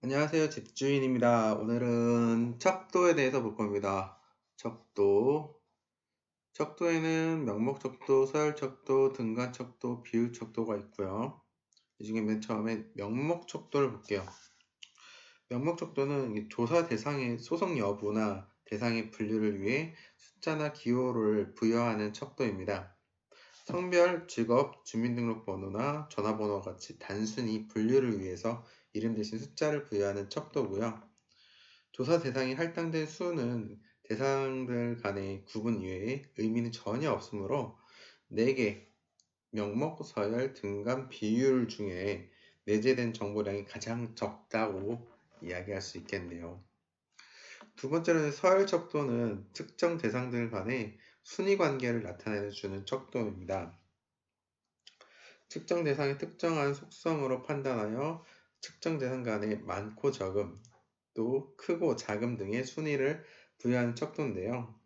안녕하세요. 집주인입니다. 오늘은 척도에 대해서 볼 겁니다. 척도. 척도에는 명목척도, 서열척도, 등간척도, 비율척도가 있고요. 이 중에 맨 처음에 명목척도를 볼게요. 명목척도는 조사 대상의 소속 여부나 대상의 분류를 위해 숫자나 기호를 부여하는 척도입니다. 성별, 직업, 주민등록번호나 전화번호와 같이 단순히 분류를 위해서 이름 대신 숫자를 부여하는 척도고요. 조사 대상이 할당된 수는 대상들 간의 구분 이외에 의미는 전혀 없으므로 4개, 명목, 서열, 등간, 비율 중에 내재된 정보량이 가장 적다고 이야기할 수 있겠네요. 두 번째로는 서열 척도는 특정 대상들 간의 순위 관계를 나타내 주는 척도입니다. 특정 대상의 특정한 속성으로 판단하여 특정 대상 간의 많고 적음, 또 크고 작음 등의 순위를 부여하는 척도인데요.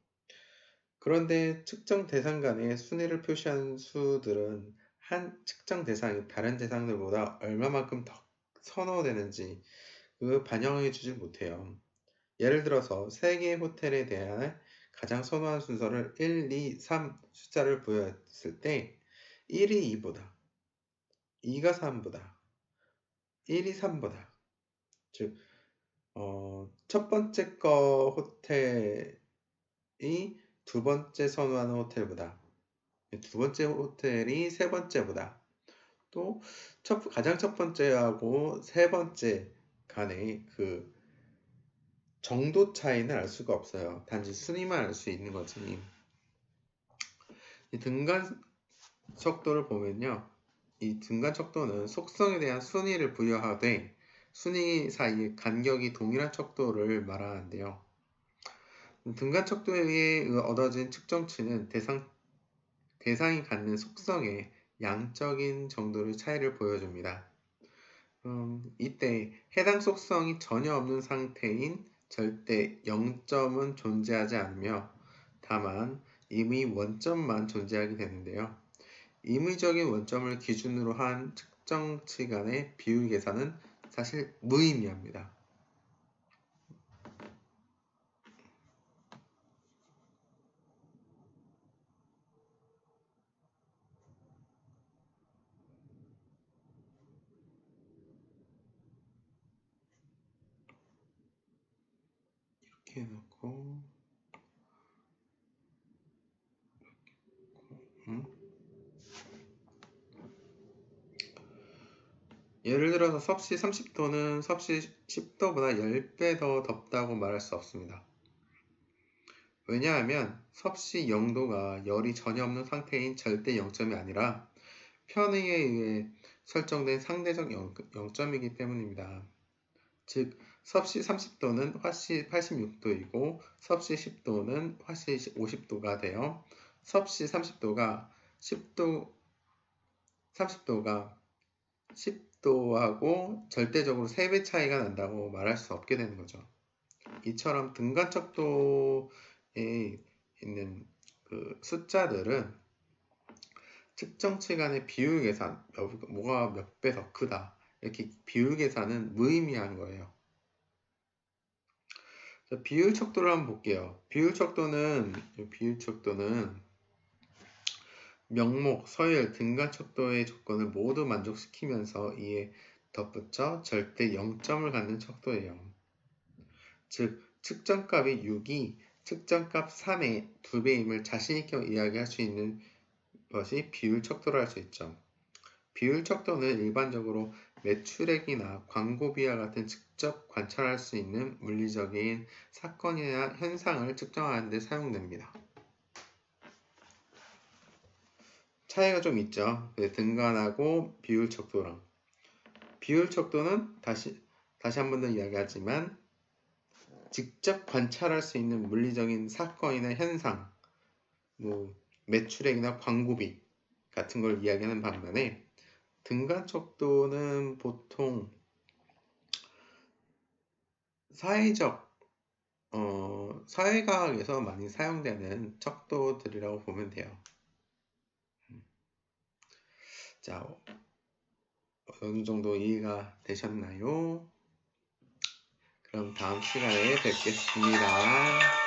그런데 특정 대상 간의 순위를 표시하는 수들은 한 특정 대상이 다른 대상들보다 얼마만큼 더 선호되는지 반영해 주지 못해요. 예를 들어서 3개의 호텔에 대한 가장 선호한 순서를 1, 2, 3 숫자를 부여했을 때 1이 2보다, 2가 3보다, 1이 3보다, 즉 첫 번째 거 호텔이 두 번째 선호하는 호텔보다, 두 번째 호텔이 세 번째보다, 또 가장 첫 번째하고 세 번째 간의 정도 차이는 알 수가 없어요. 단지 순위만 알 수 있는 거지. 이 등간 척도를 보면요. 이 등간 척도는 속성에 대한 순위를 부여하되 순위 사이의 간격이 동일한 척도를 말하는데요. 등간 척도에 의해 얻어진 측정치는 대상이 갖는 속성의 양적인 정도의 차이를 보여줍니다. 이때 해당 속성이 전혀 없는 상태인 절대 0점은 존재하지 않으며 다만 임의 원점만 존재하게 되는데요. 임의적인 원점을 기준으로 한 측정치 간의 비율 계산은 사실 무의미합니다. 이렇게 해놓고 예를 들어서 섭씨 30도는 섭씨 10도보다 10배 더 덥다고 말할 수 없습니다. 왜냐하면 섭씨 0도가 열이 전혀 없는 상태인 절대 0점이 아니라 편의에 의해 설정된 상대적 0점이기 때문입니다. 즉 섭씨 30도는 화씨 86도이고 섭씨 10도는 화씨 50도가 되어 섭씨 30도가 10도하고 절대적으로 3배 차이가 난다고 말할 수 없게 되는 거죠. 이처럼 등간척도에 있는 숫자들은 측정치 간의 비율 계산, 뭐가 몇 배 더 크다 이렇게 비율 계산은 무의미한 거예요. 자, 비율 척도를 한번 볼게요. 비율 척도는 명목, 서열, 등간 척도의 조건을 모두 만족시키면서 이에 덧붙여 절대 0점을 갖는 척도예요. 즉, 측정값이 6이 측정값 3의 2배임을 자신있게 이야기할 수 있는 것이 비율 척도라 할 수 있죠. 비율 척도는 일반적으로 매출액이나 광고비와 같은 직접 관찰할 수 있는 물리적인 사건이나 현상을 측정하는 데 사용됩니다. 차이가 좀 있죠. 등간하고 비율 척도랑. 비율 척도는 다시 한 번 더 이야기하지만 직접 관찰할 수 있는 물리적인 사건이나 현상, 매출액이나 광고비 같은 걸 이야기하는 반면에 등간 척도는 보통 사회과학에서 많이 사용되는 척도들이라고 보면 돼요. 자, 어느 정도 이해가 되셨나요? 그럼 다음 시간에 뵙겠습니다.